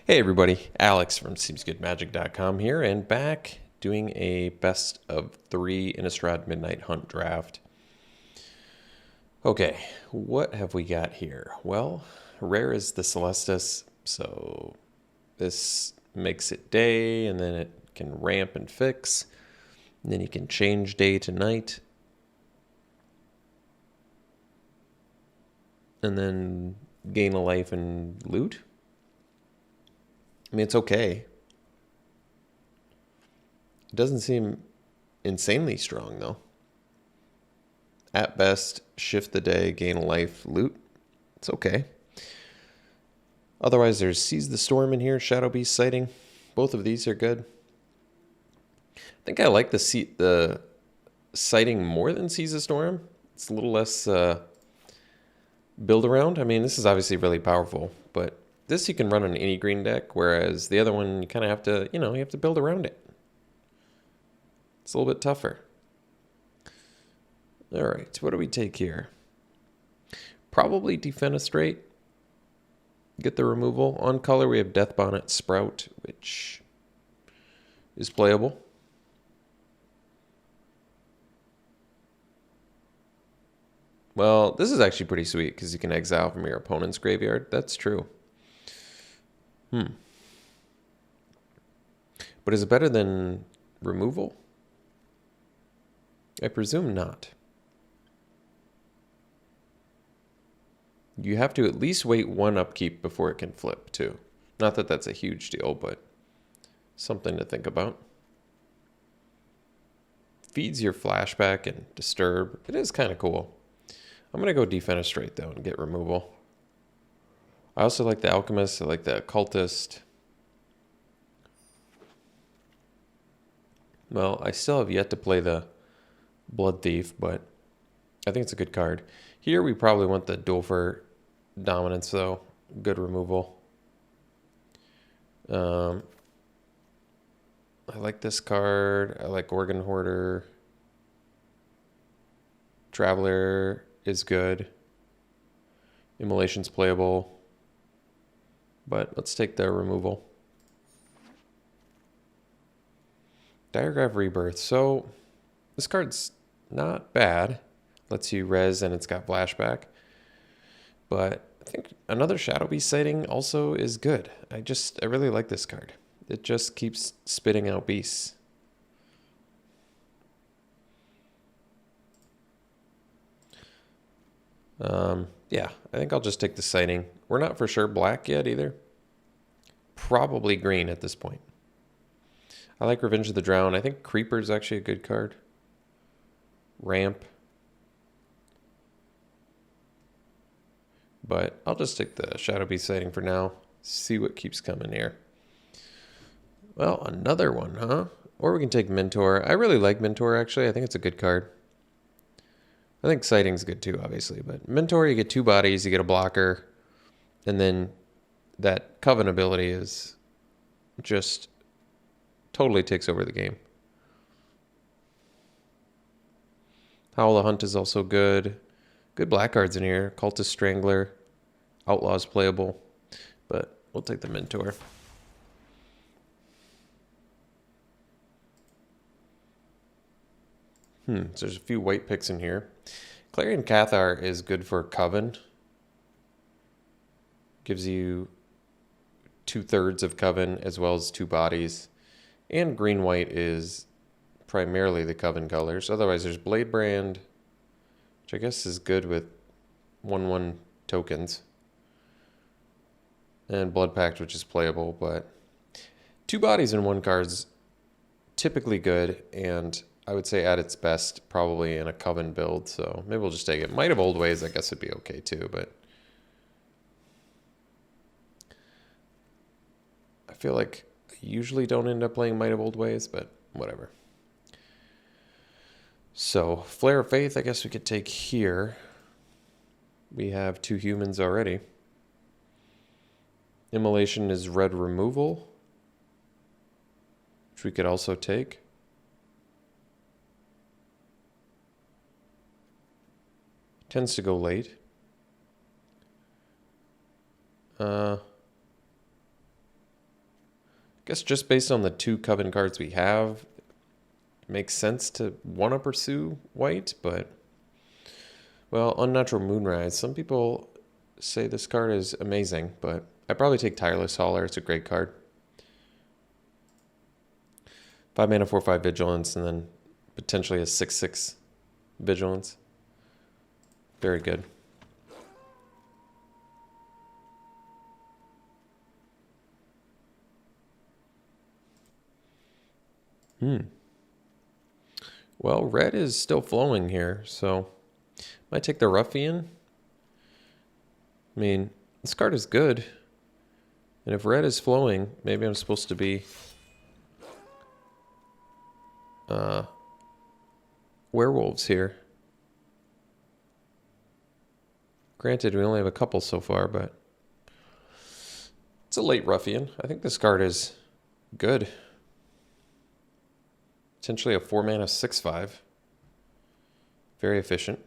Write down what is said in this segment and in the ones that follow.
Hey everybody, Alex from SeemsGoodMagic.com here, and back doing a best of 3 Innistrad Midnight Hunt draft. Okay, what have we got here? Well, rare is the Celestus, so this makes it day, and then it can ramp and fix, and then you can change day to night, and then gain a life and loot. I mean, it's okay. It doesn't seem insanely strong, though. At best, shift the day, gain a life, loot. It's okay. Otherwise, there's Seize the Storm in here, Shadow Beast Sighting. Both of these are good. I think I like the Sighting more than Seize the Storm. It's a little less build around. I mean, this is obviously really powerful, but this you can run on any green deck, whereas the other one, you kind of have to, you have to build around it. It's a little bit tougher. All right, what do we take here? Probably Defenestrate. Get the removal. On color, we have Death Bonnet Sprout, which is playable. Well, this is actually pretty sweet because you can exile from your opponent's graveyard. That's true. But is it better than removal? I presume not. You have to at least wait one upkeep before it can flip, too. Not that that's a huge deal, but something to think about. Feeds your flashback and disturb. It is kind of cool. I'm going to go Defenestrate, though, and get removal. I also like the Alchemist. I like the Occultist. Well, I still have yet to play the Blood Thief, but I think it's a good card. Here we probably want the Dolfer Dominance, though. Good removal. I like this card. I like Organ Hoarder. Traveler is good. Immolation's playable. But let's take the removal. Diregraph Rebirth. So this card's not bad. Lets you res and it's got flashback. But I think another Shadow Beast Sighting also is good. I really like this card. It just keeps spitting out beasts. Yeah, I think I'll just take the Sighting. We're not for sure black yet either. Probably green at this point. I like Revenge of the Drowned. I think Creeper's actually a good card. Ramp. But I'll just take the Shadow Beast Sighting for now. See what keeps coming here. Well, another one, huh? Or we can take Mentor. I really like Mentor, actually. I think it's a good card. I think Sighting's good too, obviously. But Mentor, you get 2 bodies, you get a blocker. And then that Coven ability is just totally takes over the game. Howl the Hunt is also good. Good black cards in here. Cultist Strangler. Outlaw's playable. But we'll take the Mentor. So there's a few white picks in here. Clarion Cathar is good for Coven. Gives you 2/3 of Coven as well as 2 bodies. And green-white is primarily the Coven colors. Otherwise, there's Bladebrand, which I guess is good with 1/1 tokens. And Blood Pact, which is playable, but 2 bodies in 1 card's typically good, and I would say at its best probably in a Coven build, so maybe we'll just take it. Might of Old Ways, I guess, would be okay too, but I feel like I usually don't end up playing Might of Old Ways, but whatever. So, Flare of Faith, I guess we could take here. We have 2 humans already. Immolation is red removal, which we could also take. Tends to go late. guess just based on the 2 Coven cards we have, it makes sense to want to pursue white, but... Well, Unnatural Moonrise. Some people say this card is amazing, but I'd probably take Tireless Hauler. It's a great card. 5 mana, 4/5 Vigilance, and then potentially a 6/6 Vigilance. Very good. Well, red is still flowing here, so might take the Ruffian. I mean, this card is good. And if red is flowing, maybe I'm supposed to be werewolves here. Granted, we only have a couple so far, but it's a late Ruffian. I think this card is good. Potentially a 4 mana 6/5. Very efficient.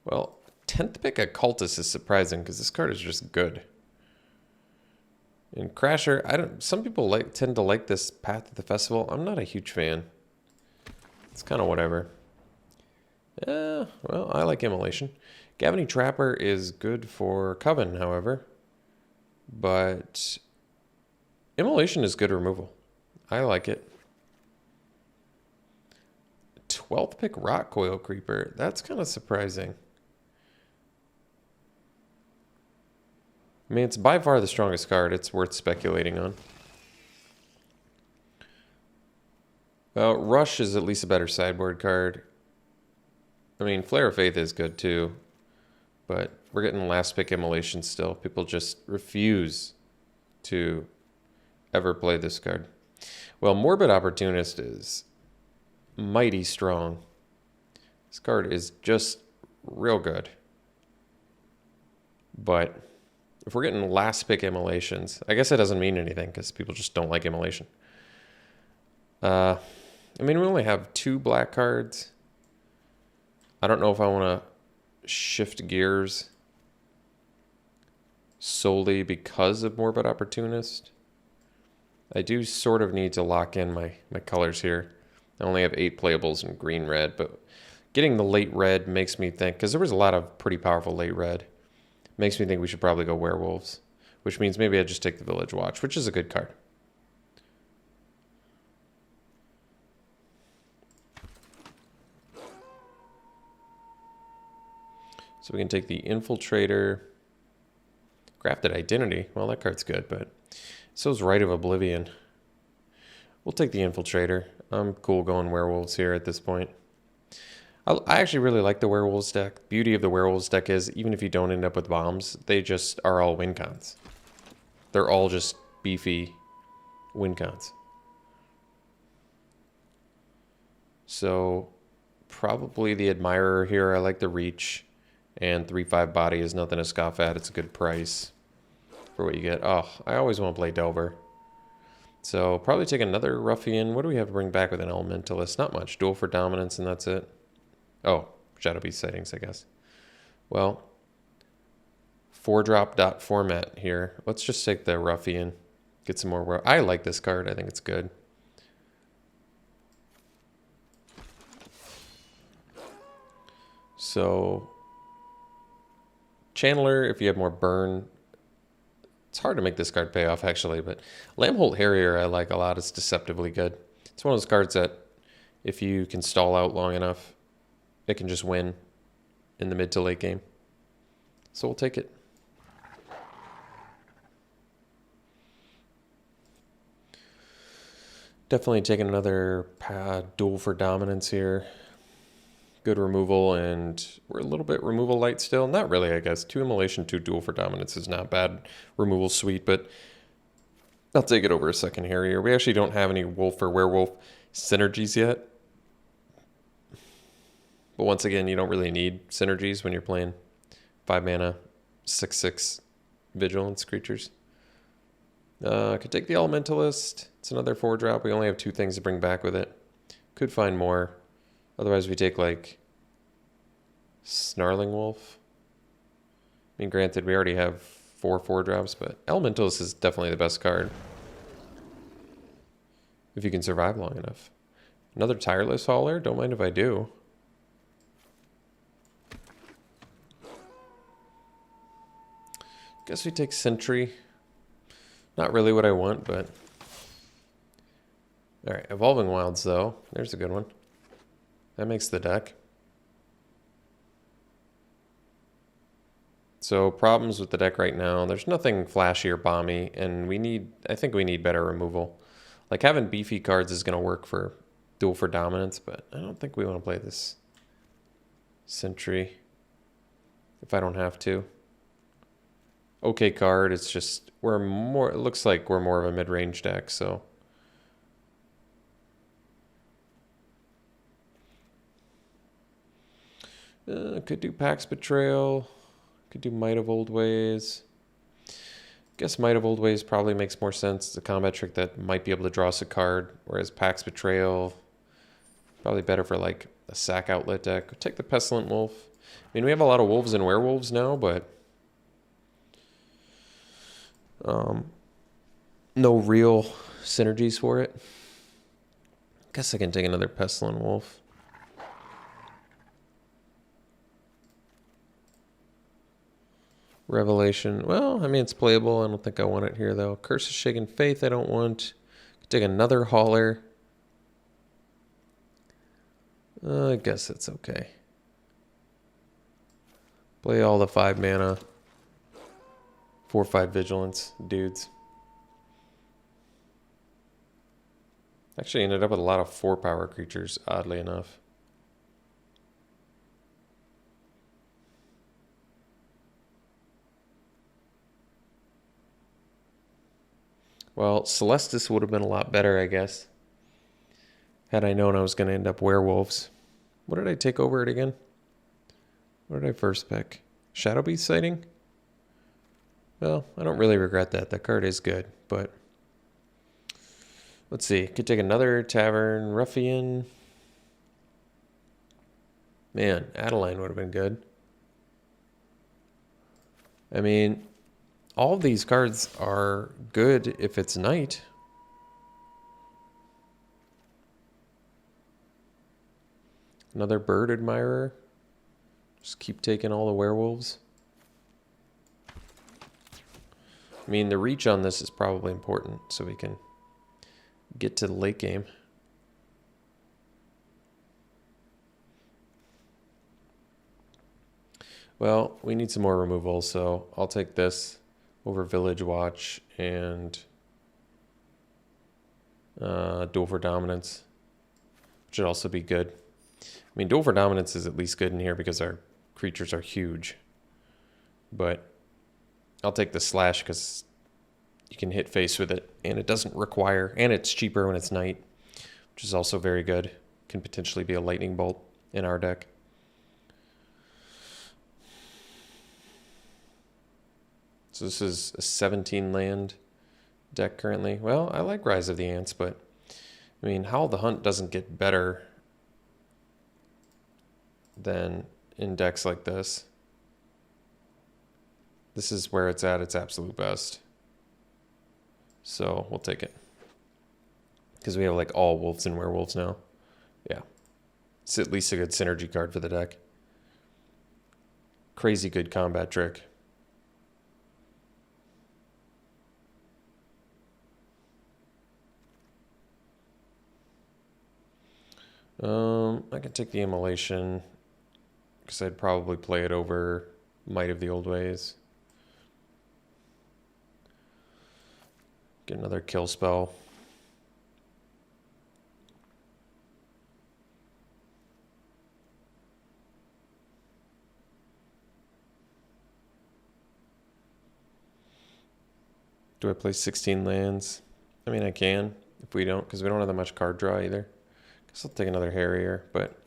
Well, 10th pick Occultist is surprising because this card is just good. And Crasher, some people tend to like this Path to the Festival. I'm not a huge fan. It's kind of whatever. Well, I like Immolation. Gavony Trapper is good for Coven, however. But Immolation is good removal. I like it. 12th pick Rock Coil Creeper. That's kind of surprising. I mean, it's by far the strongest card. It's worth speculating on. Well, Rush is at least a better sideboard card. I mean, Flare of Faith is good too. But we're getting last pick Immolation still. People just refuse to ever play this card. Well, Morbid Opportunist is mighty strong. This card is just real good. But if we're getting last pick Immolations, I guess it doesn't mean anything because people just don't like Immolation. I mean, we only have 2 black cards. I don't know if I want to shift gears solely because of Morbid Opportunist. I do sort of need to lock in my colors here. I only have 8 playables in green-red, but getting the late red makes me think, because there was a lot of pretty powerful late red, makes me think we should probably go werewolves, which means maybe I just take the Village Watch, which is a good card. So we can take the Infiltrator. Grafted Identity. Well, that card's good, but so's Rite of Oblivion. We'll take the Infiltrator. I'm cool going werewolves here at this point. I actually really like the werewolves deck. Beauty of the werewolves deck is, even if you don't end up with bombs, they just are all win cons. They're all just beefy win cons. So probably the Admirer here. I like the reach. And 3/5 body is nothing to scoff at. It's a good price for what you get. Oh, I always want to play Delver. So probably take another Ruffian. What do we have to bring back with an Elementalist? Not much. Duel for Dominance, and that's it. Oh, Shadow Beast Sightings, I guess. Well, 4-drop dot format here. Let's just take the Ruffian. Get some more. I like this card. I think it's good. So Channeler, if you have more burn, it's hard to make this card pay off actually, but Lambholt Harrier I like a lot. It's deceptively good. It's one of those cards that if you can stall out long enough, it can just win in the mid to late game. So we'll take it. Definitely taking another duel for dominance here. Good removal, and we're a little bit removal light still. Not really, I guess. 2 Immolation, 2 Duel for Dominance is not bad removal suite, but I'll take it over a second Harrier. We actually don't have any Wolf or Werewolf synergies yet. But once again, you don't really need synergies when you're playing 5 mana, 6/6 Vigilance creatures. Could take the Elementalist. It's another 4-drop. We only have 2 things to bring back with it. Could find more. Otherwise, we take, like, Snarling Wolf. I mean, granted, we already have 4 drops, but Elementals is definitely the best card. If you can survive long enough. Another Tireless Hauler? Don't mind if I do. Guess we take Sentry. Not really what I want, but... Alright, Evolving Wilds, though. There's a good one. That makes the deck. So, problems with the deck right now. There's nothing flashy or bomby, and I think we need better removal. Like, having beefy cards is going to work for Duel for Dominance, but I don't think we want to play this Sentry if I don't have to. Okay card, it's just, it looks like we're more of a mid-range deck, so... Could do Pax Betrayal. Could do Might of Old Ways. Guess Might of Old Ways probably makes more sense. It's a combat trick that might be able to draw us a card, whereas Pax Betrayal probably better for like a sack outlet deck. We'll take the Pestilent Wolf. I mean, we have a lot of wolves and werewolves now, but no real synergies for it. Guess I can take another Pestilent Wolf. Revelation. Well, I mean, it's playable. I don't think I want it here, though. Curse of Shaken Faith, I don't want. Take another Hauler. I guess it's okay. Play all the 5 mana. 4/5 Vigilance dudes. Actually ended up with a lot of 4-power creatures, oddly enough. Well, Celestis would have been a lot better, I guess. Had I known I was going to end up werewolves. What did I take over it again? What did I first pick? Shadow Beast Sighting? Well, I don't really regret that. That card is good, but... Let's see. Could take another Tavern Ruffian. Man, Adeline would have been good. I mean... All of these cards are good if it's night. Another Bird Admirer. Just keep taking all the werewolves. I mean, the reach on this is probably important so we can get to the late game. Well, we need some more removal, so I'll take this over Village Watch and Duel for Dominance, which should also be good. I mean, Duel for Dominance is at least good in here because our creatures are huge. But I'll take the Slash because you can hit face with it, and it doesn't require, and it's cheaper when it's night, which is also very good. Can potentially be a Lightning Bolt in our deck. So this is a 17 land deck currently. Well, I like Rise of the Ants, but I mean, Howl the Hunt doesn't get better than in decks like this. This is where it's at its absolute best. So we'll take it. Because we have like all wolves and werewolves now. Yeah. It's at least a good synergy card for the deck. Crazy good combat trick. I can take the Immolation because I'd probably play it over Might of the Old Ways. Get another kill spell. Do I play 16 lands? I mean, I can if we don't, because we don't have that much card draw either. Guess I'll take another Harrier, but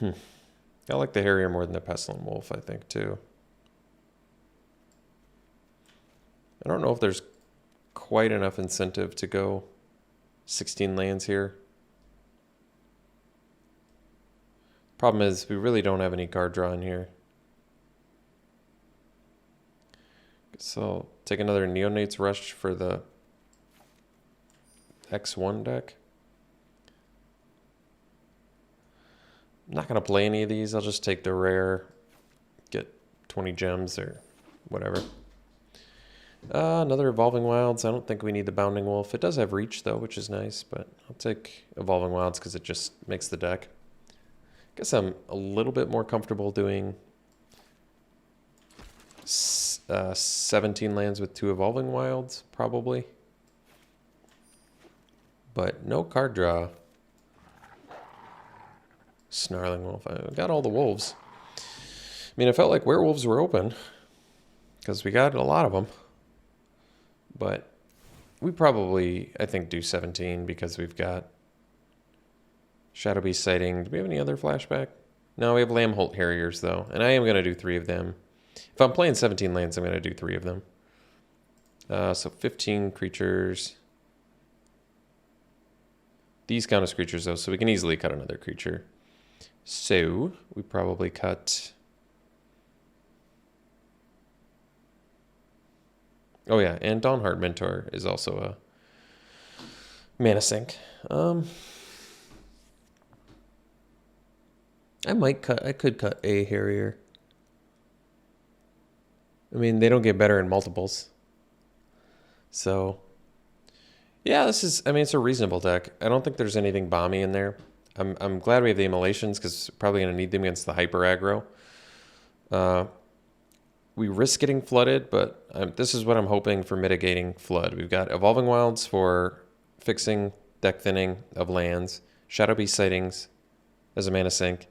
I like the Harrier more than the Pestilent Wolf, I think, too. I don't know if there's quite enough incentive to go 16 lands here. Problem is, we really don't have any card draw in here. So take another Neonates Rush for the X1 deck. I'm not going to play any of these. I'll just take the rare, get 20 gems or whatever. Another Evolving Wilds. I don't think we need the Bounding Wolf. It does have reach, though, which is nice, but I'll take Evolving Wilds because it just makes the deck. Guess I'm a little bit more comfortable doing 17 lands with 2 Evolving Wilds, probably. But no card draw. Snarling Wolf. I got all the wolves. I mean, it felt like werewolves were open because we got a lot of them. But we probably, I think, do 17 because we've got Shadow Beast Sighting. Do we have any other flashback? No, we have Lambholt Harriers, though. And I am going to do 3 of them. If I'm playing 17 lands, I'm going to do 3 of them. So 15 creatures. These count as creatures, though, so we can easily cut another creature. So we probably cut... Oh yeah, and Dawnheart Mentor is also a mana sink. I could cut a Harrier. I mean, they don't get better in multiples. So, yeah, it's a reasonable deck. I don't think there's anything bomby in there. I'm glad we have the Immolations because probably going to need them against the hyper aggro. We risk getting flooded, but this is what I'm hoping for mitigating flood. We've got Evolving Wilds for fixing deck thinning of lands, Shadow Beast Sightings as a mana sink,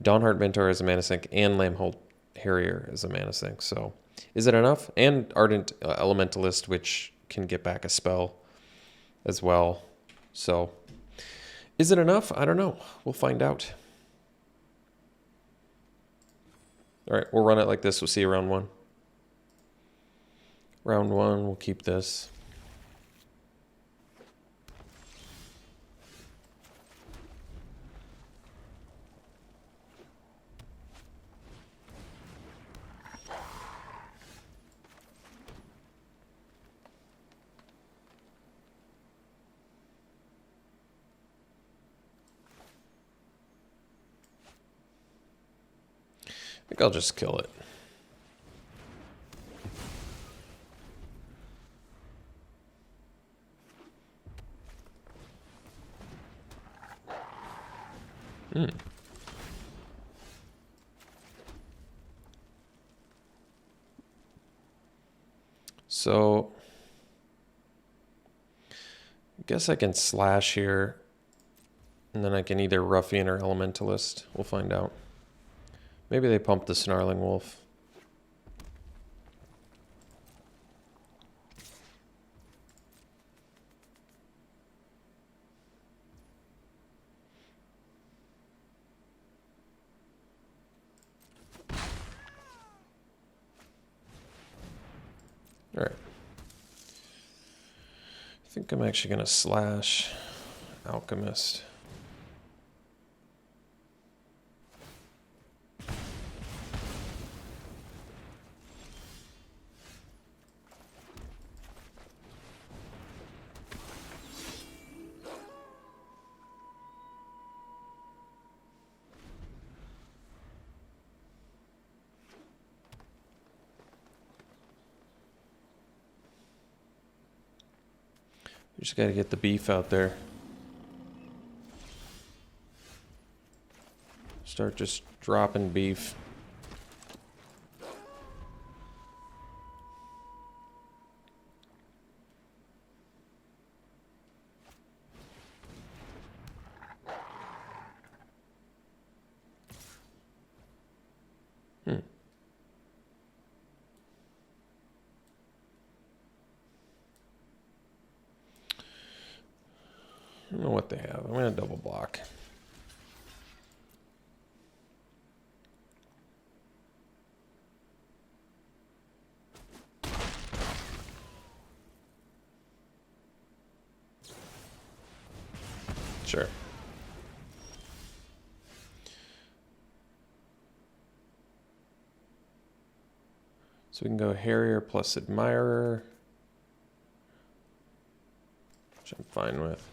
Dawnheart Mentor as a mana sink, and Lambholt Harrier as a mana sink. So is it enough? And Ardent Elementalist, which can get back a spell as well. So is it enough? I don't know. We'll find out. All right, we'll run it like this. We'll see you round 1. Round 1, we'll keep this. I think I'll just kill it. So, I guess I can slash here, and then I can either Ruffian or Elementalist. We'll find out. Maybe they pump the Snarling Wolf. All right. I think I'm actually going to slash Alchemist. You just got to get the beef out there. Start just dropping beef. I don't know what they have. I'm going to double block. Sure. So So we can go Harrier plus Admirer, which I'm fine with.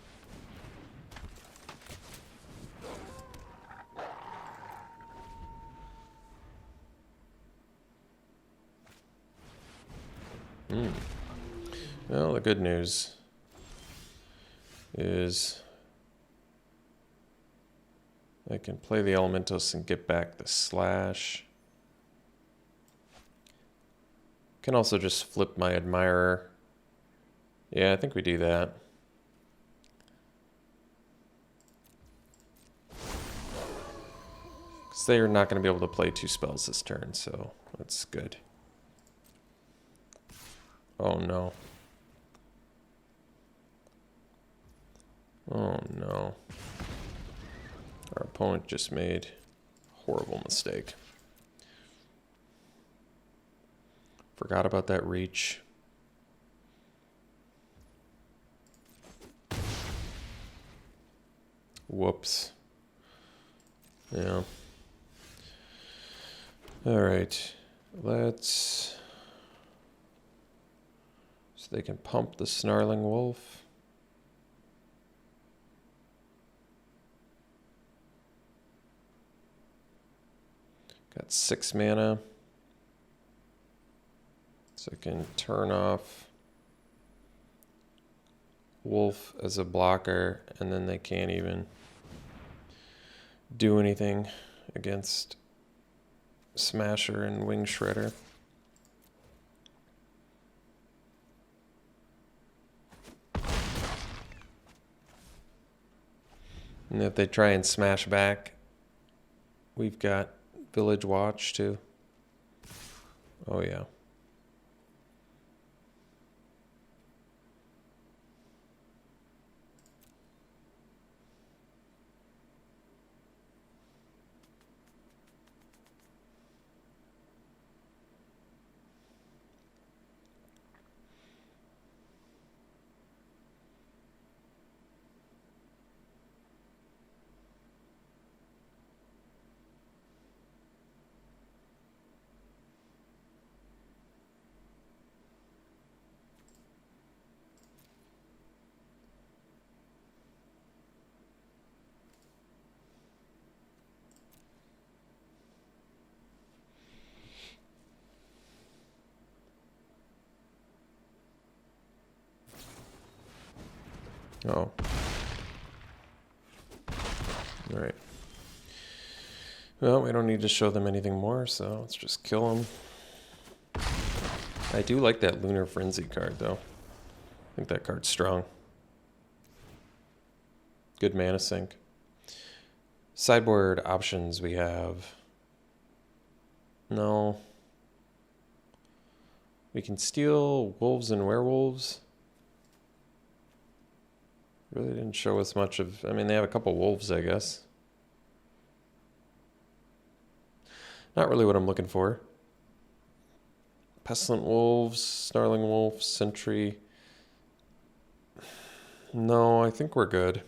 Well, the good news is I can play the Elementos and get back the Slash. Can also just flip my Admirer. Yeah, I think we do that. Because they are not going to be able to play 2 spells this turn, so that's good. Oh no. Oh no. Our opponent just made a horrible mistake. Forgot about that reach. Whoops. Yeah. All right. Let's... So they can pump the Snarling Wolf. Got 6 mana. So I can turn off Wolf as a blocker, and then they can't even do anything against Smasher and Wing Shredder. And if they try and smash back, we've got Village Watch too. Oh yeah. Oh. All right. Well, we don't need to show them anything more, so let's just kill them. I do like that Lunar Frenzy card, though. I think that card's strong. Good mana sink. Sideboard options we have. No. We can steal Wolves and Werewolves. Really didn't show us much of... I mean, they have a couple Wolves, I guess. Not really what I'm looking for. Pestilent Wolves, Snarling Wolf, Sentry. No, I think we're good.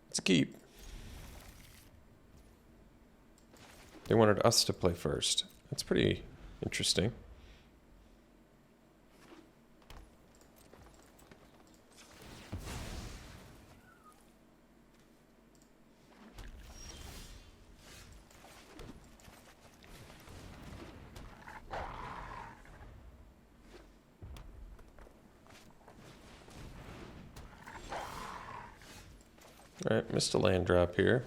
Let's keep. They wanted us to play first. That's pretty interesting. All right, missed a land drop here.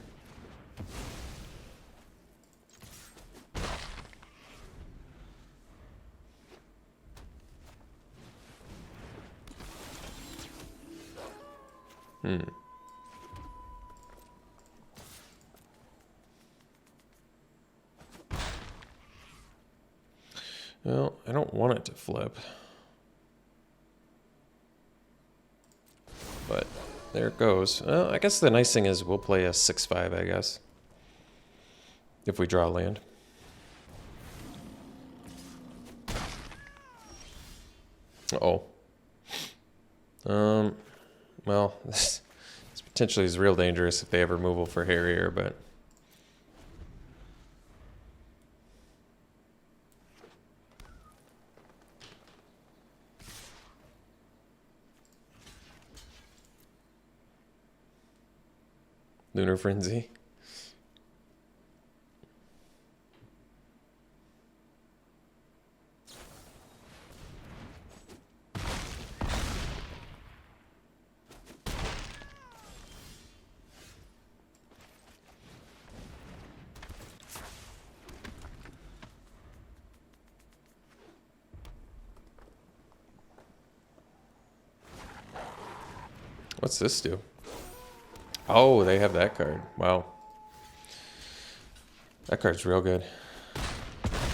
Well, I don't want it to flip. But there it goes. Well, I guess the nice thing is we'll play a 6/5, I guess. if we draw land. Uh-oh. Well, this potentially is real dangerous if they have removal for Harrier, but... Lunar Frenzy. What's this do? Oh, they have that card. Wow. That card's real good.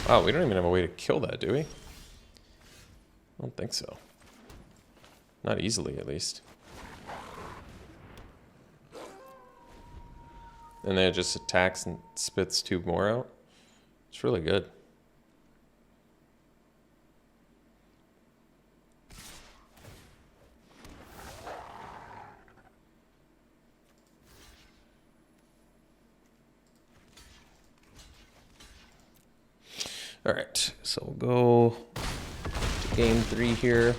Wow, we don't even have a way to kill that, do we? I don't think so. Not easily, at least. And then it just attacks and spits 2 more out. It's really good. All right, so we'll go to game 3 here.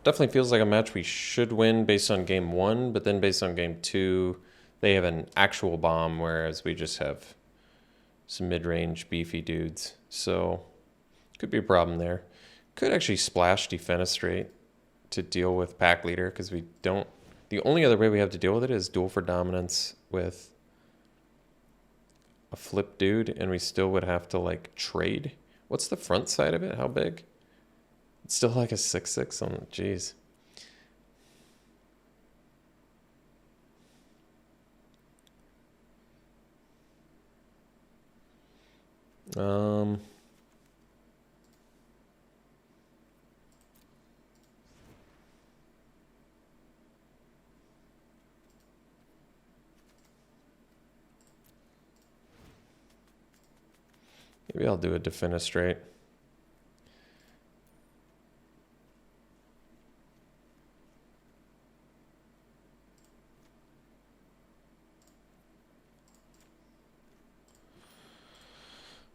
Definitely feels like a match we should win based on game 1, but then based on game 2, they have an actual bomb, whereas we just have some mid-range beefy dudes. So could be a problem there. Could actually splash Defenestrate to deal with Pack Leader, because we don't... The only other way we have to deal with it is Duel for Dominance with a flip dude, and we still would have to like trade. What's the front side of it? How big? It's still like a 6/6 on. Jeez. Maybe I'll do a Defenestrate.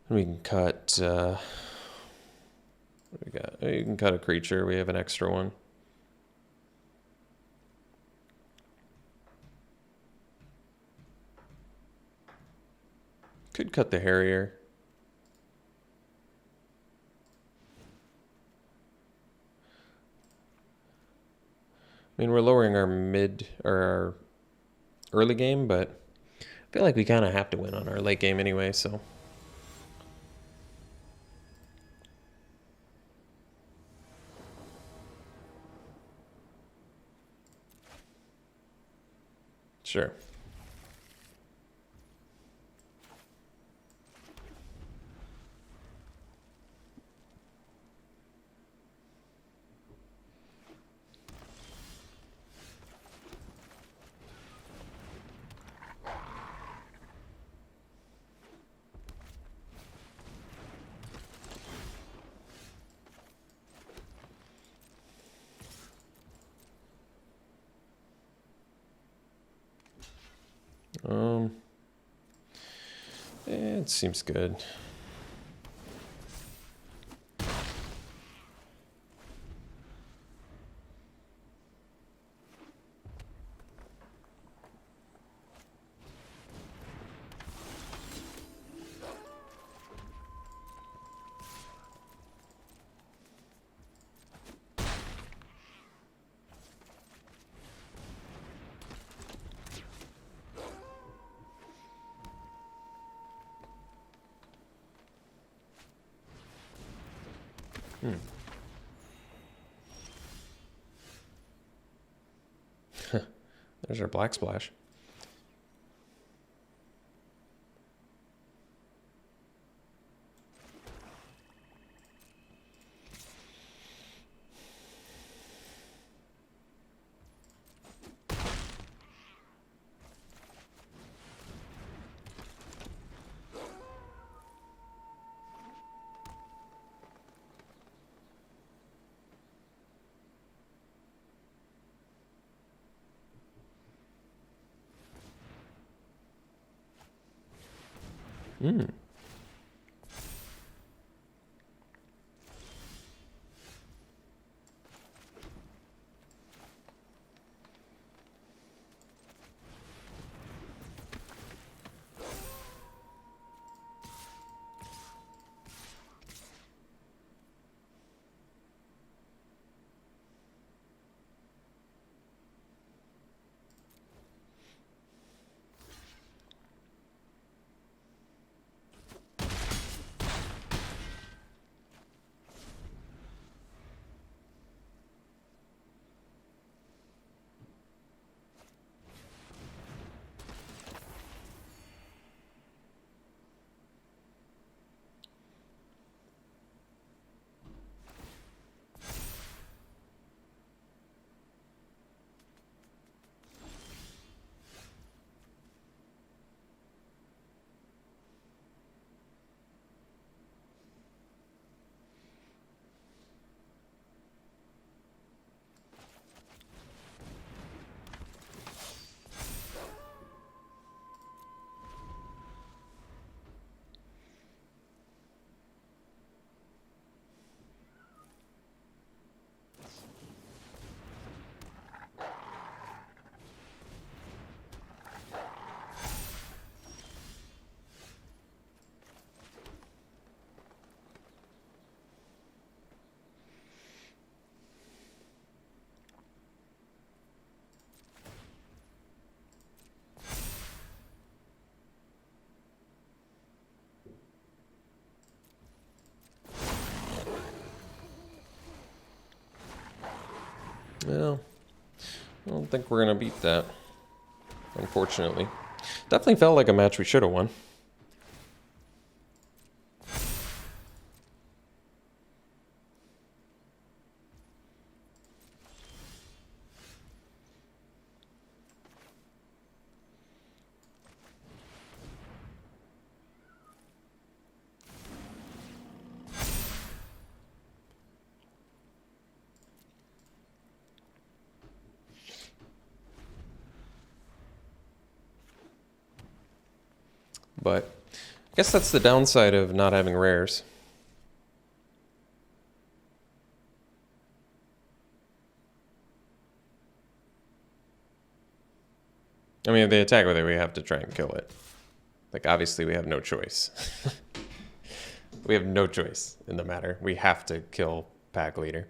We can cut, what do we got? You can cut a creature. We have an extra one. Could cut the Harrier. I mean, we're lowering our mid or our early game, but I feel like we kind of have to win on our late game anyway, so. Sure. It seems good. There's our black splash. Hmm. Well, I don't think we're going to beat that, unfortunately. Definitely felt like a match we should have won. But I guess that's the downside of not having rares. I mean, if they attack with it, we have to try and kill it. Like, obviously, we have no choice. We have no choice in the matter. We have to kill pack leader.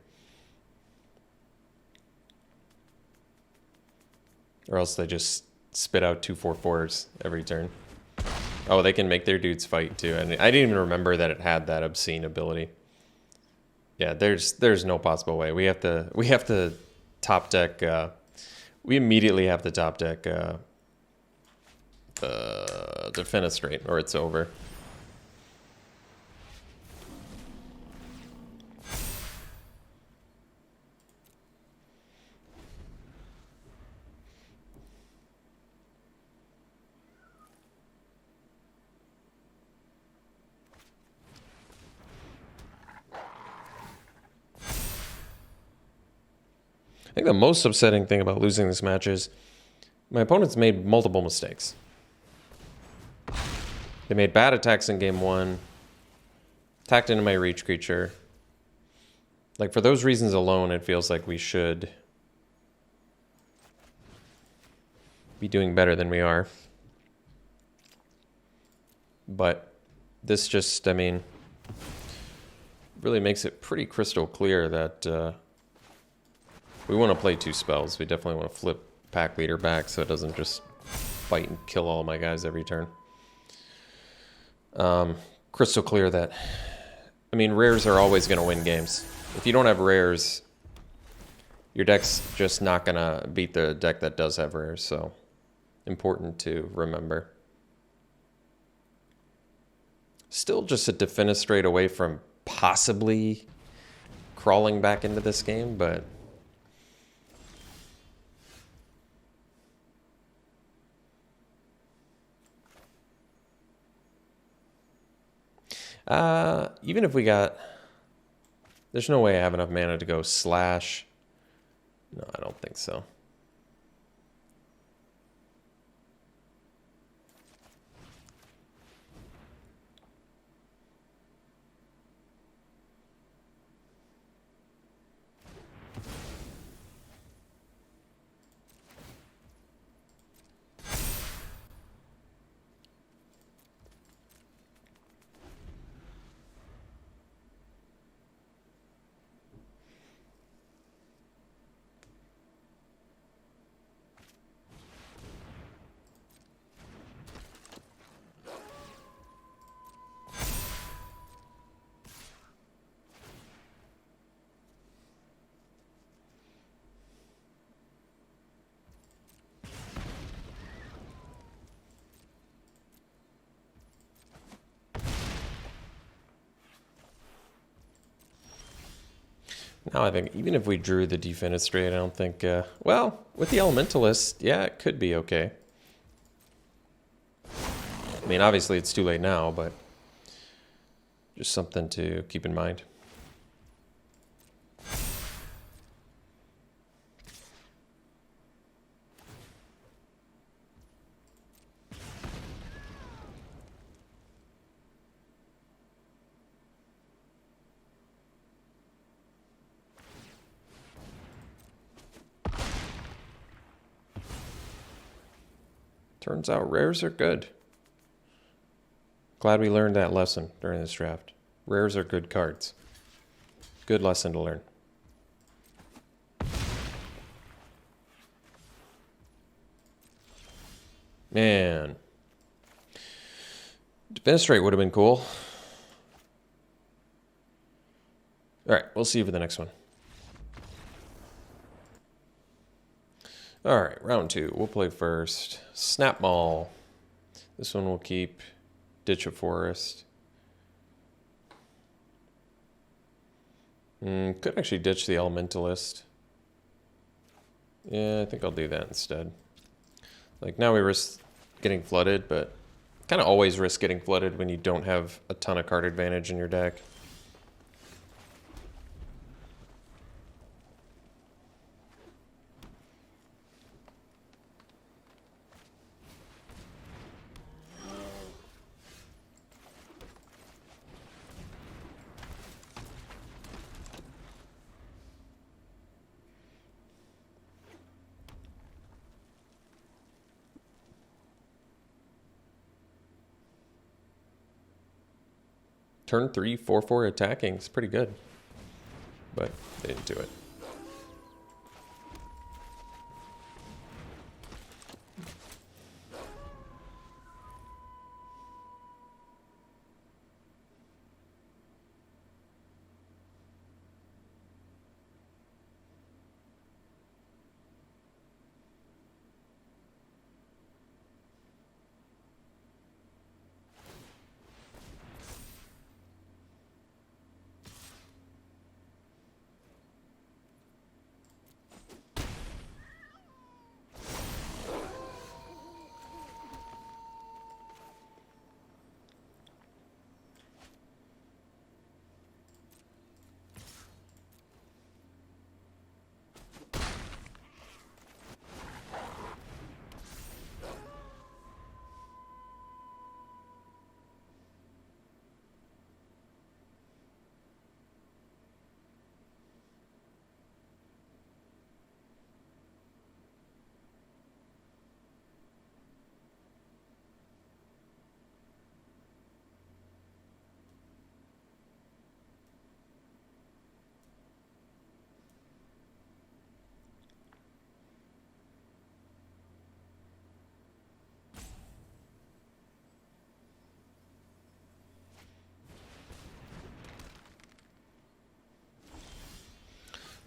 Or else they just spit out 2/4/4s every turn. Oh, they can make their dudes fight too. And I didn't even remember that it had that obscene ability. Yeah, there's no possible way. We have to top deck. We immediately have to top deck Defenestrate, or it's over. I think the most upsetting thing about losing this match is my opponents made multiple mistakes. They made bad attacks in game one, attacked into my reach creature. Like, for those reasons alone, it feels like we should be doing better than we are. But this just, I mean, really makes it pretty crystal clear that we want to play 2 spells. We definitely want to flip pack leader back so it doesn't just fight and kill all my guys every turn. Crystal clear that, I mean, rares are always going to win games. If you don't have rares, your deck's just not going to beat the deck that does have rares. So, important to remember. Still just a Defenestrate away from possibly crawling back into this game, but even if we got, there's no way I have enough mana to go slash. No, I don't think so. Now I think even if we drew the Innistrad, I don't think... well, with the Elementalist, yeah, it could be okay. I mean, obviously it's too late now, but just something to keep in mind. Turns out rares are good. Glad we learned that lesson during this draft. Rares are good cards. Good lesson to learn. Man. Defenestrate would have been cool. Alright, we'll see you for the next one. Alright, round 2. We'll play first. Snap Maul. This one will keep Ditch a Forest. Could actually ditch the Elementalist. Yeah, I think I'll do that instead. Like, now we risk getting flooded, but kind of always risk getting flooded when you don't have a ton of card advantage in your deck. Turn 3, 4/4 attacking. It's pretty good. But they didn't do it.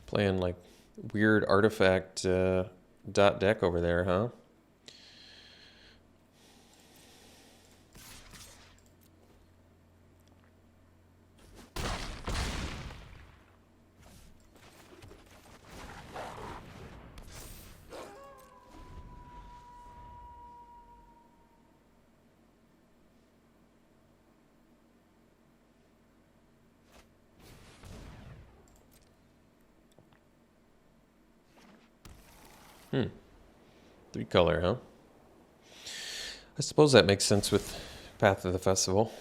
Playing like weird artifact dot deck over there, huh? Hmm. 3 color, huh? I suppose that makes sense with Path of the Festival.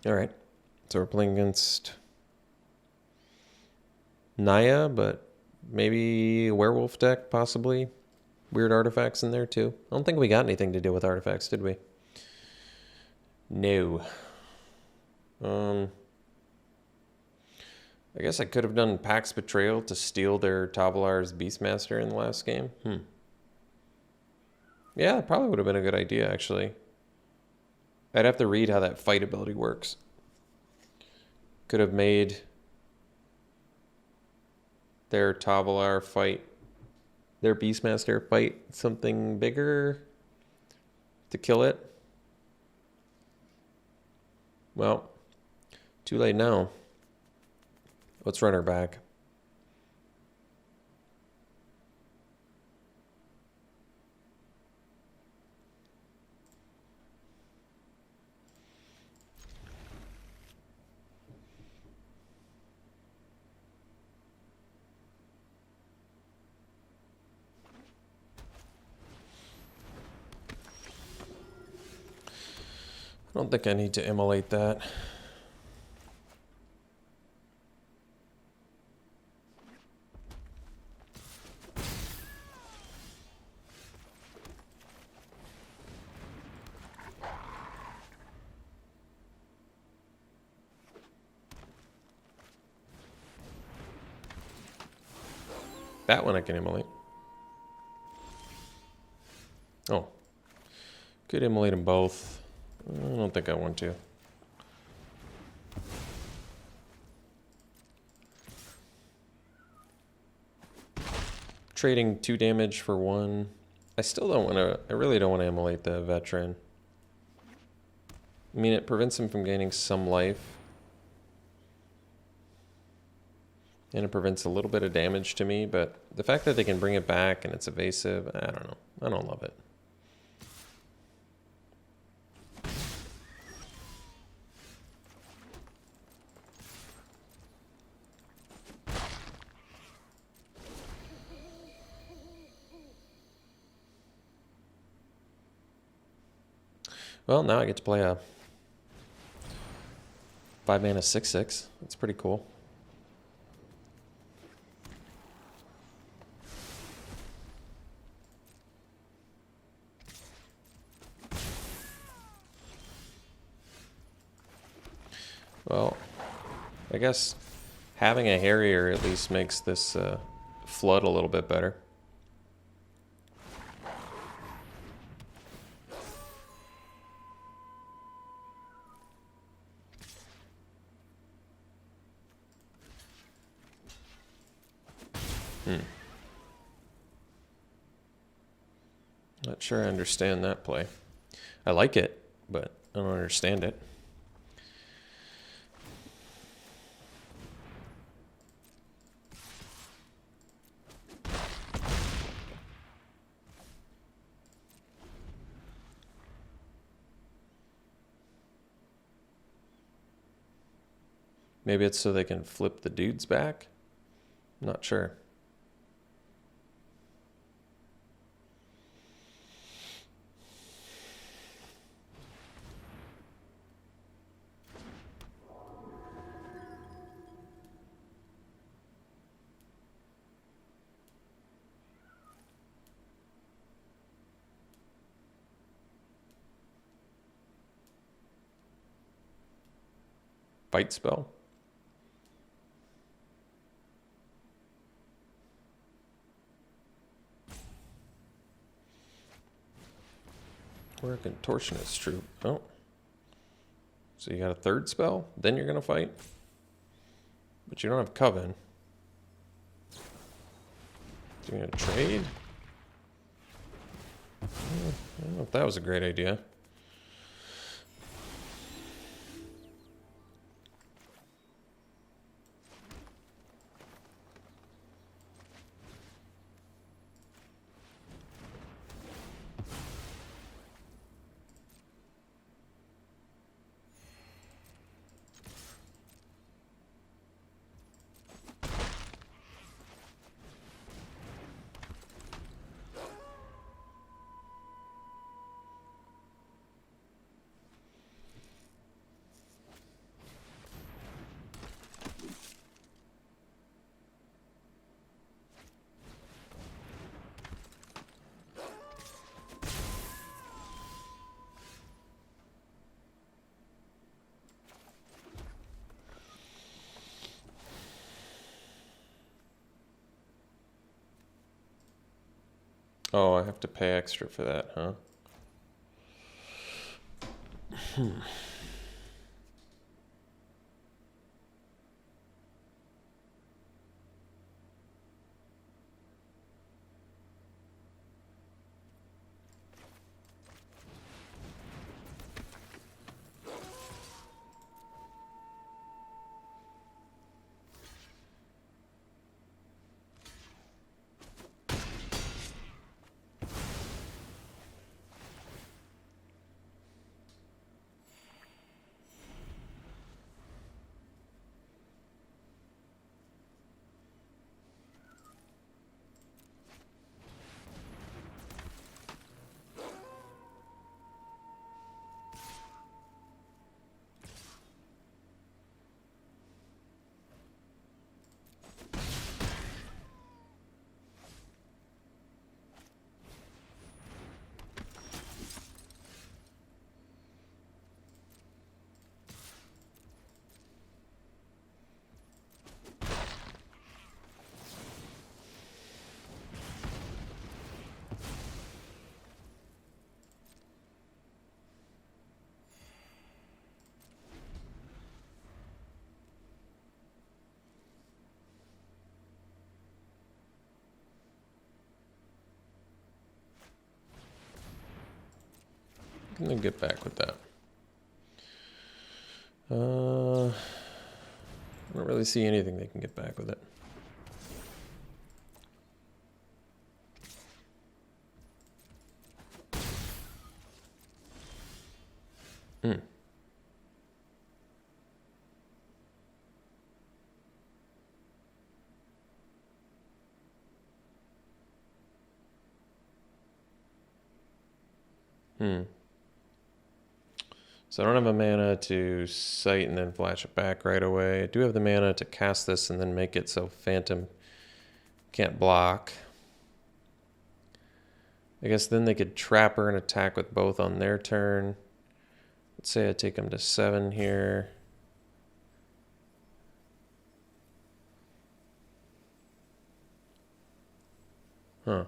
Alright. So we're playing against Naya, but maybe a werewolf deck, possibly. Weird artifacts in there, too. I don't think we got anything to do with artifacts, did we? No. I guess I could have done Pax Betrayal to steal their Tavalar's Beastmaster in the last game. Yeah, that probably would have been a good idea, actually. I'd have to read how that fight ability works. Could have made their Tavalar fight their Beastmaster fight something bigger to kill it. Well, too late now. Let's run her back. I don't think I need to immolate that. That one I can immolate. Oh. Could immolate them both. I don't think I want to. Trading 2 damage for 1. I still don't want to, I really don't want to immolate the veteran. I mean, it prevents him from gaining some life. And it prevents a little bit of damage to me, but the fact that they can bring it back and it's evasive, I don't know. I don't love it. Well, now I get to play a 5-mana 6/6. That's pretty cool. Well, I guess having a Harrier at least makes this flood a little bit better. Not sure I understand that play. I like it, but I don't understand it. Maybe it's so they can flip the dudes back? Not sure. Fight spell? Or a Contortionist Troop. Oh. So you got a 3rd spell? Then you're going to fight? But you don't have Coven. So you're going to trade? I don't know if that was a great idea. Oh, I have to pay extra for that, huh? can they get back with that? I don't really see anything they can get back with it. Hmm. So I don't have a mana to sight and then flash it back right away. I do have the mana to cast this and then make it so Phantom can't block. I guess then they could trap her and attack with both on their turn. Let's say I take them to 7 here. Huh.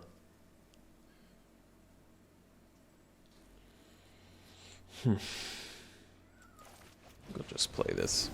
We'll just play this.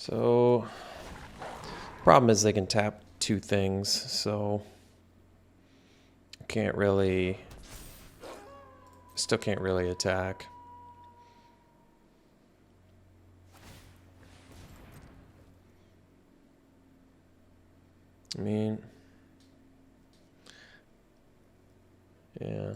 So, problem is they can tap 2 things, so can't really, still can't really attack. I mean, yeah.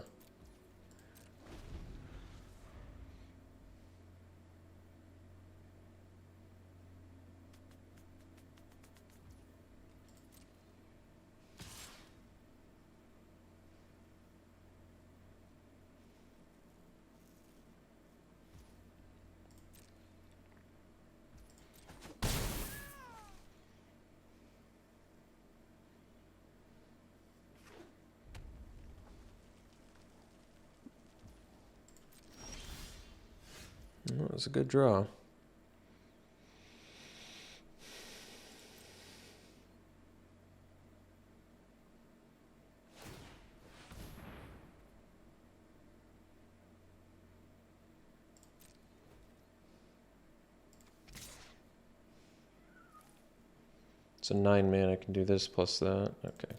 That was a good draw. It's a 9 mana, I can do this plus that. Okay.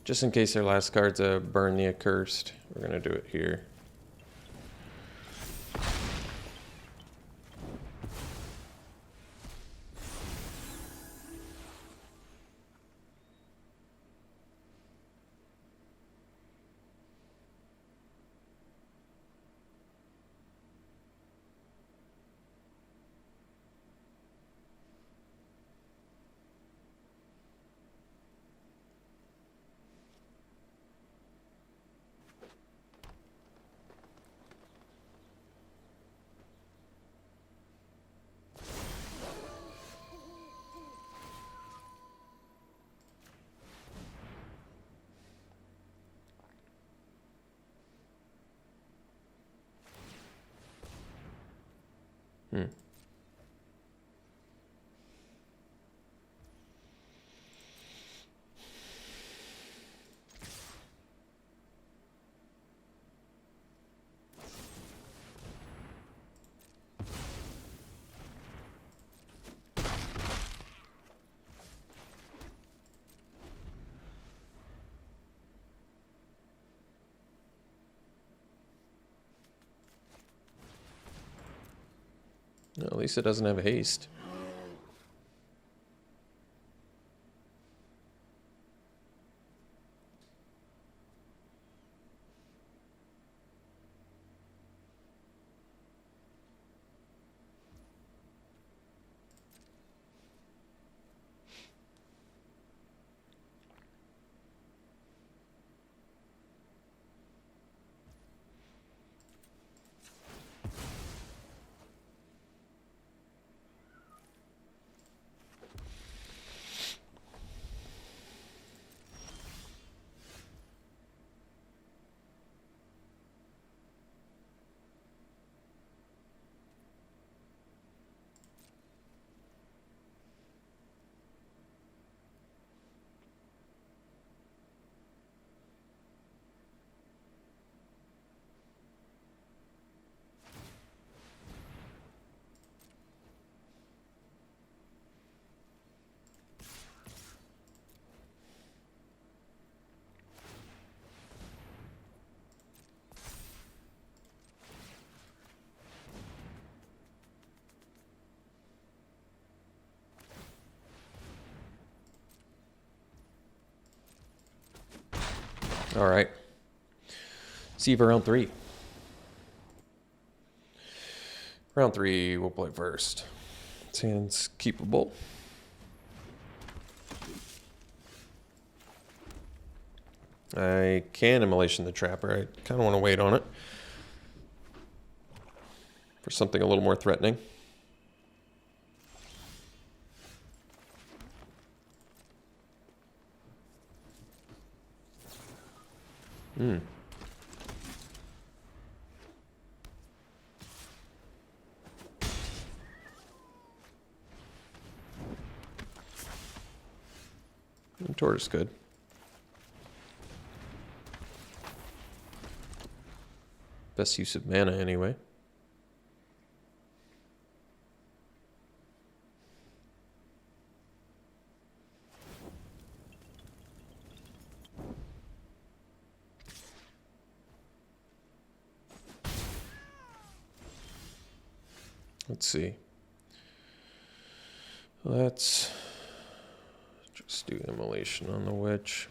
Just in case their last card's a Burn the Accursed, we're going to do it here. At least it doesn't have haste. All right. See you for round 3. Round 3, we'll play first. This hand's keepable. I can Immolation the Trapper. I kind of want to wait on it for something a little more threatening. Tortoise good. Best use of mana anyway. Let's see. Let's just do Immolation on the witch.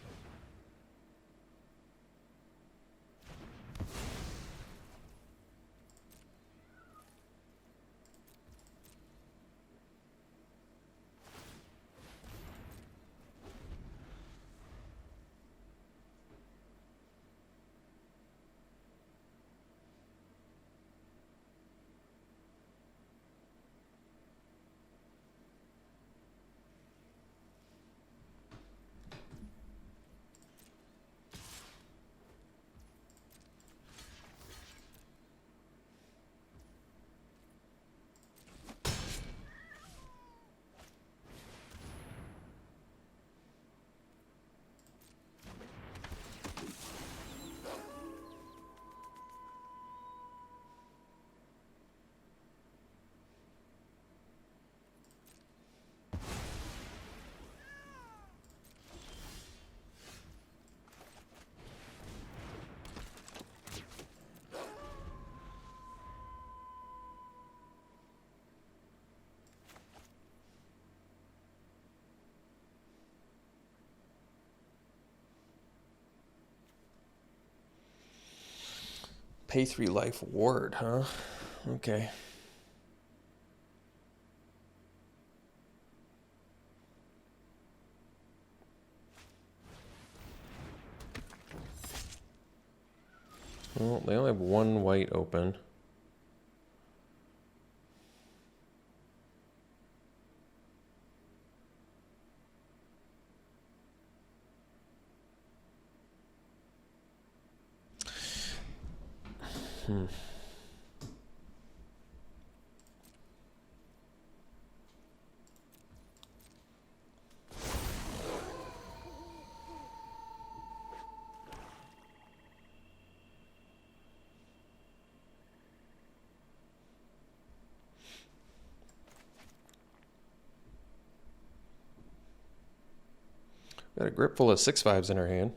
Pay 3 life ward, huh? Okay. Well, they only have 1 white open. Got a grip full of 6/5s in her hand.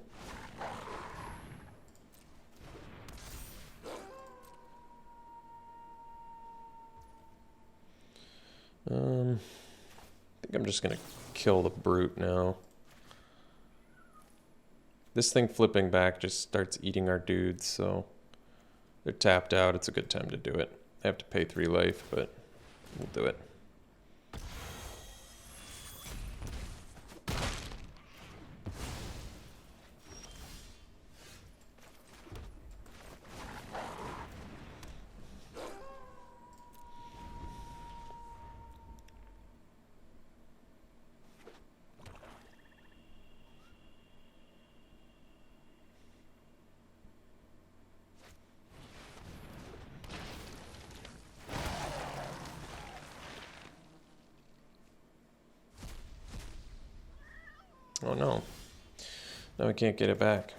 think I'm just gonna kill the brute now. This thing flipping back just starts eating our dudes, so they're tapped out. It's a good time to do it. I have to pay 3 life, but we'll do it. Oh no. Now we can't get it back.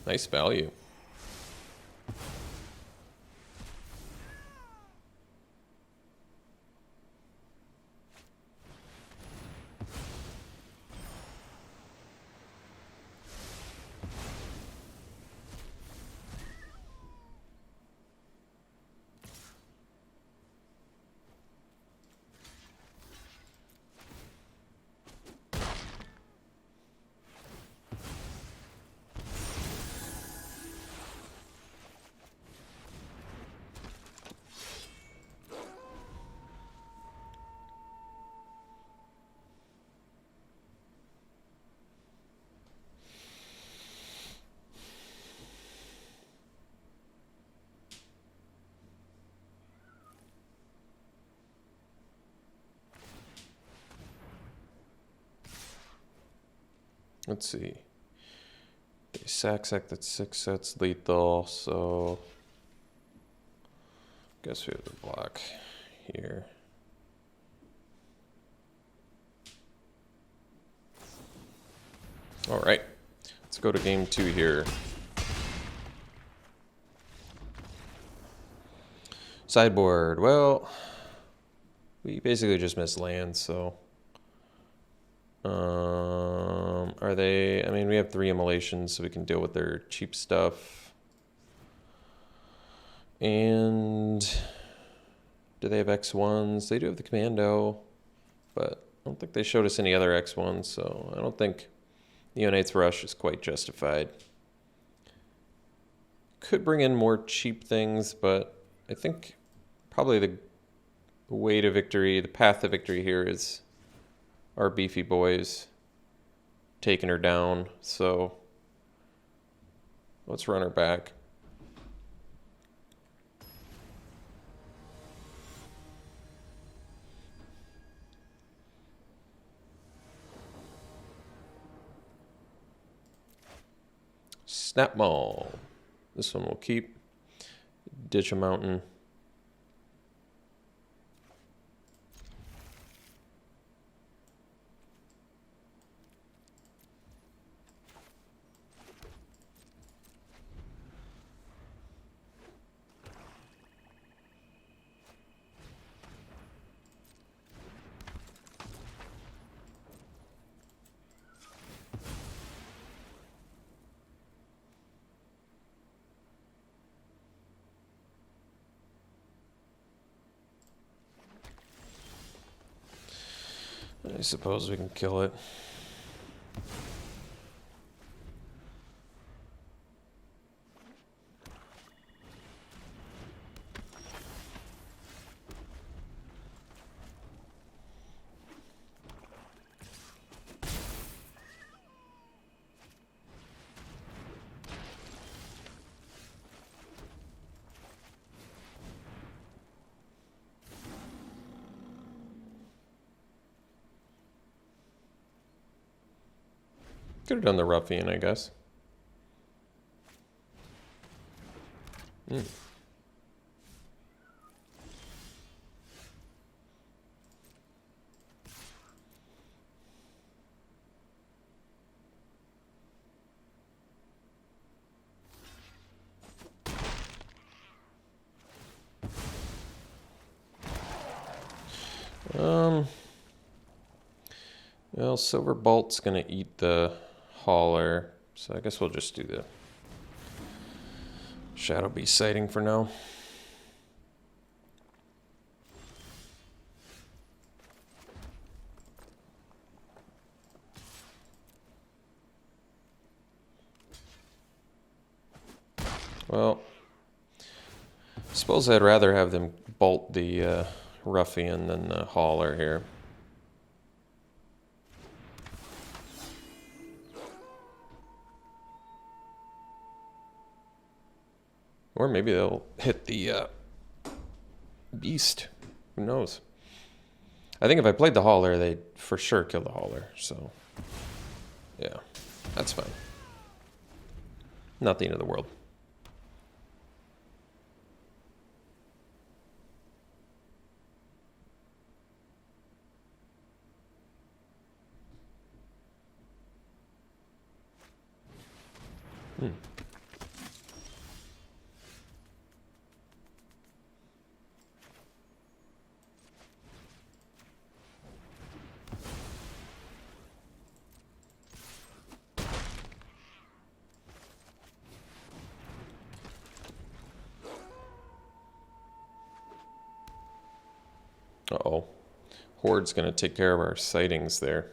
Nice value. Let's see. Okay, sack, that's 6 sets lethal, so guess we have the block here. All right, let's go to game 2 here. Sideboard, well, we basically just missed lands, so are they, I mean, we have 3 immolations, so we can deal with their cheap stuff. And do they have X1s? They do have the Commando, but I don't think they showed us any other X1s, so I don't think Neonate's Rush is quite justified. Could bring in more cheap things, but I think probably the way to victory, the path to victory here is our beefy boys taking her down, so let's run her back. Snap Maul. This one we'll keep. Ditch a mountain. I suppose we can kill it. Could have done the ruffian, I guess. Well, Silver Bolt's gonna eat the Hauler, so I guess we'll just do the Shadow Beast sighting for now. Well, I suppose I'd rather have them bolt the Ruffian than the Hauler here. Or maybe they'll hit the Beast. Who knows? I think if I played the Hauler, they'd for sure kill the Hauler. So, yeah, that's fine. Not the end of the world. Uh-oh. Horde's going to take care of our sightings there.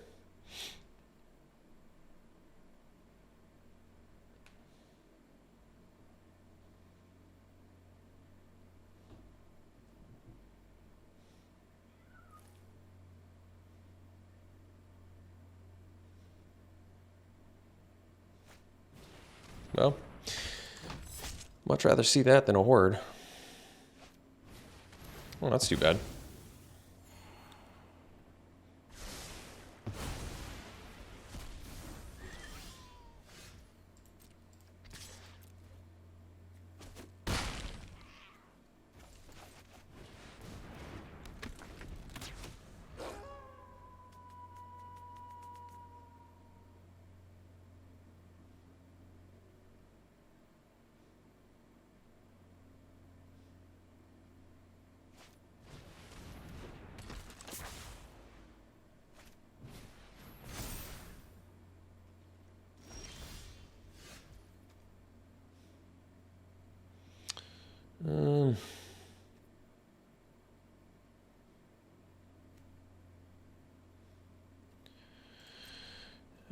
Well, much rather see that than a Horde. Well, that's too bad.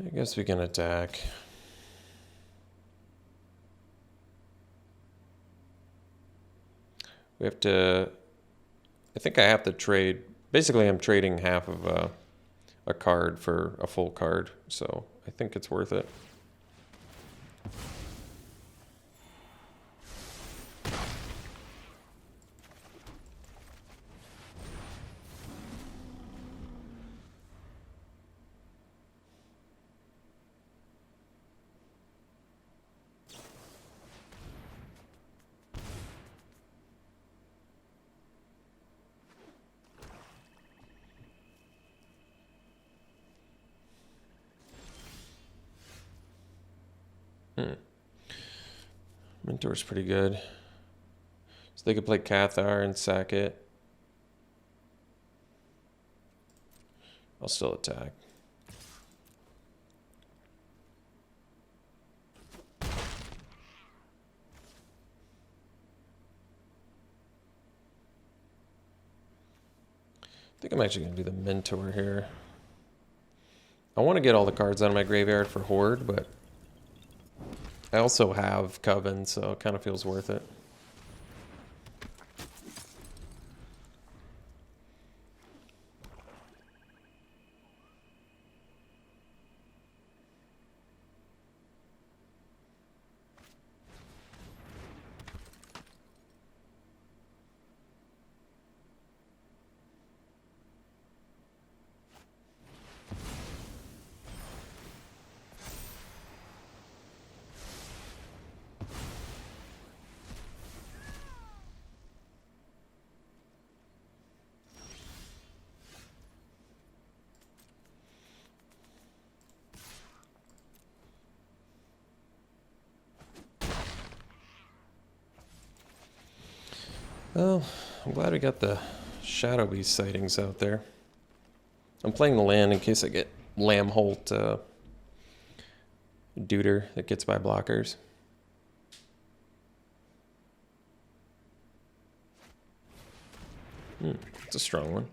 I guess we can attack. We have to... I think I have to trade... Basically, I'm trading half of a card for a full card, so I think it's worth it. Mentor's pretty good. So they could play Cathar and sack it. I'll still attack. I think I'm actually going to do the Mentor here. I want to get all the cards out of my graveyard for Horde, but I also have Coven, so it kind of feels worth it. Well, I'm glad we got the Shadow Beast sightings out there. I'm playing the land in case I get Lamholt Duder that gets by blockers. It's a strong one.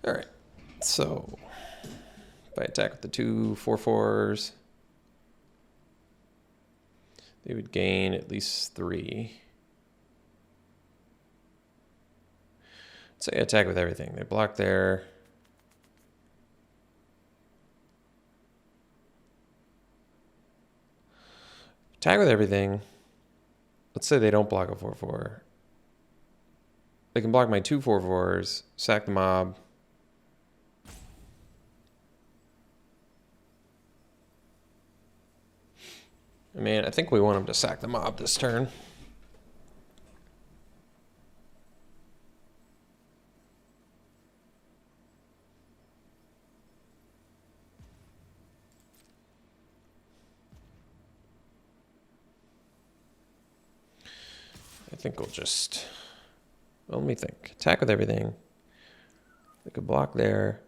All right, so if I attack with the 2 4/4s, they would gain at least 3. Say I attack with everything. They block there. Attack with everything. Let's say they don't block a 4/4. They can block my 2 4/4s, sack the mob. I mean, I think we want them to sack the mob this turn. I think we'll just, well, let me think. Attack with everything. They could block there.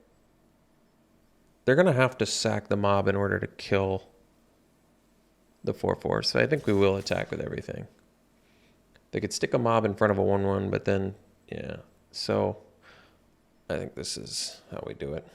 They're going to have to sack the mob in order to kill the 4/4. So I think we will attack with everything. They could stick a mob in front of a 1/1, but then, yeah. So I think this is how we do it.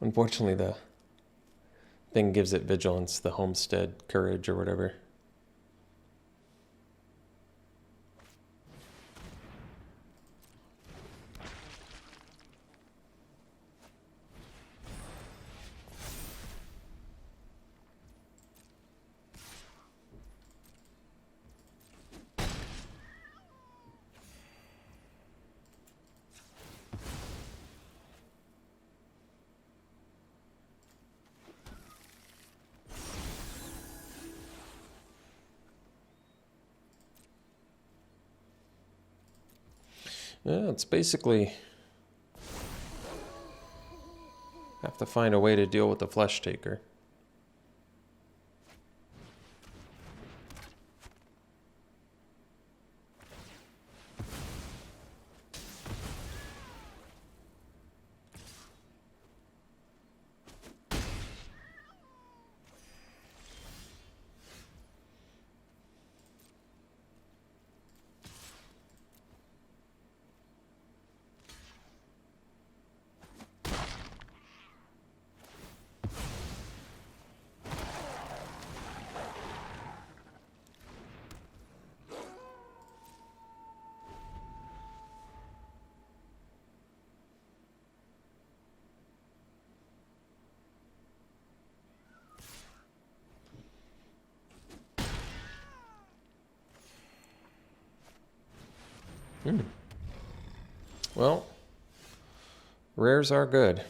Unfortunately, the thing gives it vigilance, the homestead courage or whatever. Yeah, it's basically have to find a way to deal with the flesh taker. Well, rares are good.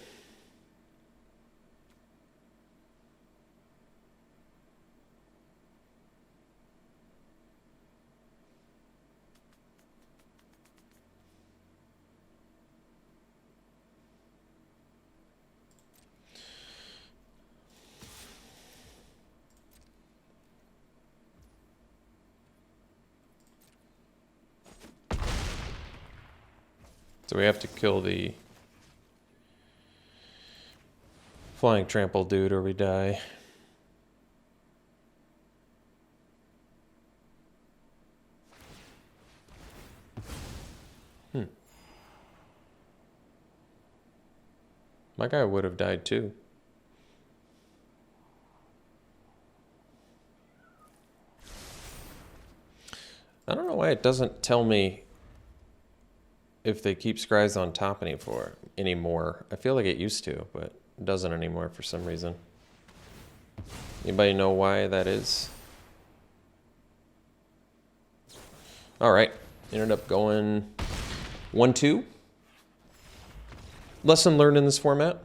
So we have to kill the flying trample dude or we die. My guy would have died too. I don't know why it doesn't tell me if they keep scries on top anymore. I feel like it used to, but it doesn't anymore for some reason. Anybody know why that is? All right, ended up going 1-2. Lesson learned in this format.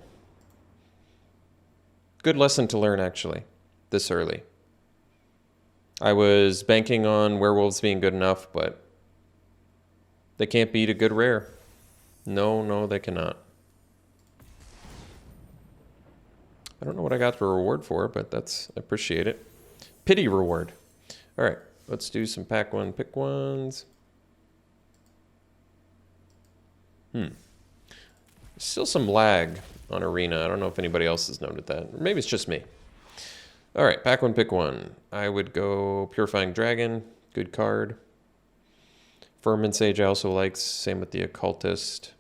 Good lesson to learn, actually, this early. I was banking on werewolves being good enough, but they can't beat a good rare. No, they cannot. I don't know what I got the reward for, but I appreciate it. Pity reward. All right, let's do some pack one, pick ones. Still some lag on Arena. I don't know if anybody else has noted that. Or maybe it's just me. All right, pack one, pick one. I would go Purifying Dragon. Good card. Vermin Sage I also like. Same with the Occultist.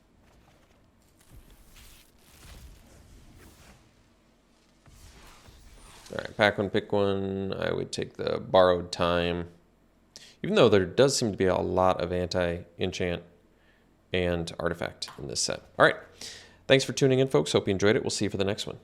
All right, pack one, pick one. I would take the Borrowed Time. Even though there does seem to be a lot of anti-enchant and artifact in this set. All right, thanks for tuning in, folks. Hope you enjoyed it. We'll see you for the next one.